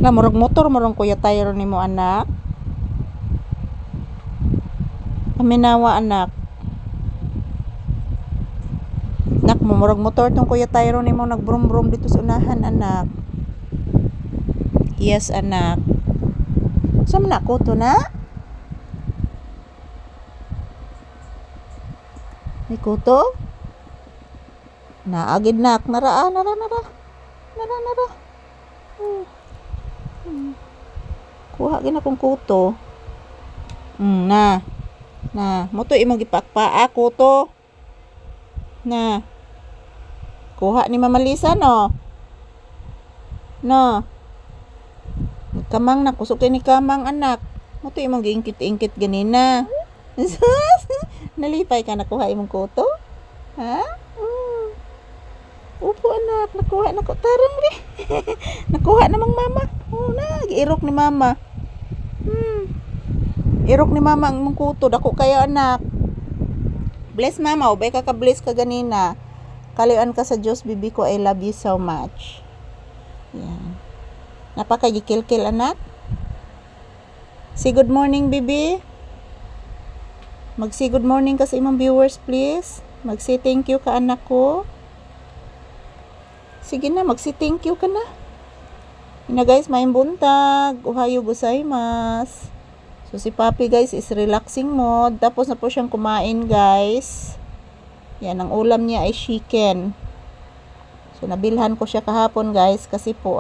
Na murag motor murag kuya tayo nimo anak. Paminawa anak. Nak mo murag motor tong kuya tayo nimo nagbrum-brum dito sa unahan anak. Yes anak. Saan na ko to na? Ni kuto? Na agid nak nara. Kuha gina kong kuto. Na mo to imong gipakpaa kuto. Na. Kuha ni Mama Lisa no. No. Kamang na kusok ni kamang anak. Mo to imong giingkit-ingkit ganina. Nalipay ka nakuha imong kuto? Ha? Upo anak, nakuha na ko tarong ri. Nakuha namang mama. Giirok ni mama. Irok ni mama ang imong kuto dako kayo anak. Bless mama, ubay ka bless ka ganina. Kalian ka sa Diyos bibi ko, I love you so much. Yan. Napakagikil-kil anak. Say good morning bibi. Mag-say good morning ka sa imong viewers please. Mag-say thank you ka anak ko. Sige na, mag-say thank you ka na. Ina guys, may buntag. Ohayo gozaimasu. So si Papi guys is relaxing mode. Tapos na po siyang kumain guys. Yan, ang ulam niya ay chicken. So nabilhan ko siya kahapon guys. Kasi po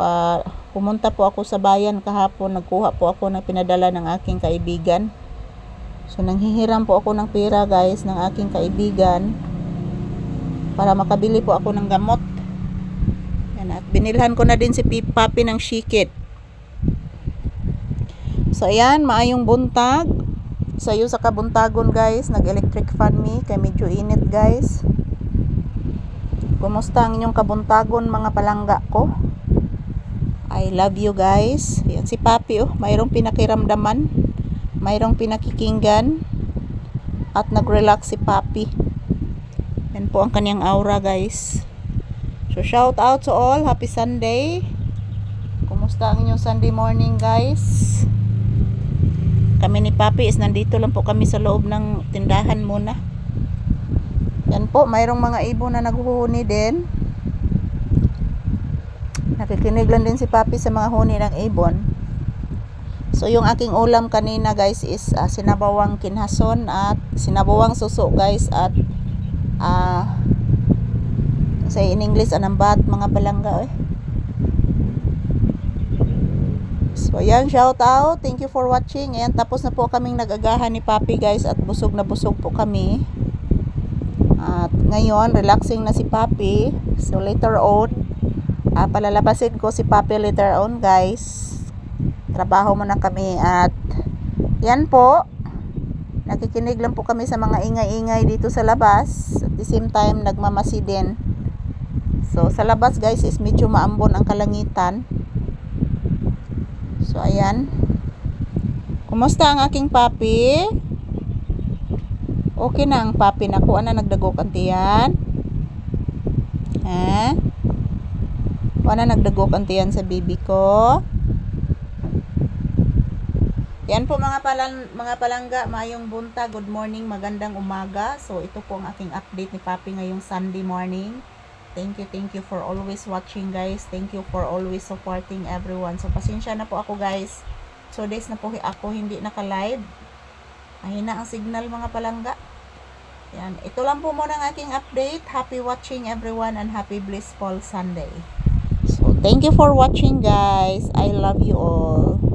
pumunta po ako sa bayan kahapon. Nagkuha po ako ng pinadala ng aking kaibigan. So nanghihiram po ako ng pera guys ng aking kaibigan. Para makabili po ako ng gamot. Yan, at binilhan ko na din si Papi ng chicken. So ayan, maayong buntag. Sayo sa kabuntagon guys, nag-electric fan me kay medyo init guys. Kumusta ang inyong kabuntagon mga palangga ko? I love you guys. Yan si Papi mayroong pinakiramdaman, mayroong pinakikinggan at nag-relax si Papi. Yan po ang kanyang aura guys. So shout out to all, happy Sunday. Kumusta ang inyong Sunday morning guys? Kami ni Papi is nandito lang po kami sa loob ng tindahan muna. Yan po, mayroong mga ibon na naghuhuni din. Nakikinig lang din si Papi sa mga huni ng ibon. So yung aking ulam kanina guys is sinabawang kinhason at sinabawang suso guys at sa in English anambat mga palangga So ayan, shout out. Thank you for watching. Ayan, tapos na po kaming nag-agahan ni Papi guys at busog na busog po kami. At ngayon, relaxing na si Papi. So later on, palalabasin ko si Papi later on guys. Trabaho muna kami at yan po. Nakikinig lang po kami sa mga ingay-ingay dito sa labas. At the same time, nagmamasi din. So sa labas guys is medyo maambon ang kalangitan. So ayan. Kumusta ang aking Papi? Okay na ang Papi na ko. Ana nagdagok antiyan? Ha? Wala nagdagok antiyan sa bibi ko? Yan po mga palangga, mayong bunta, good morning, magandang umaga. So ito po ang aking update ni Papi ngayong Sunday morning. Thank you for always watching guys. Thank you for always supporting everyone. So pasensya na po ako guys. So days na po ako hindi naka-live. Mahina ang signal mga palangga. Yan, ito lang po muna ang aking update. Happy watching everyone and happy blissful Sunday. So thank you for watching guys. I love you all.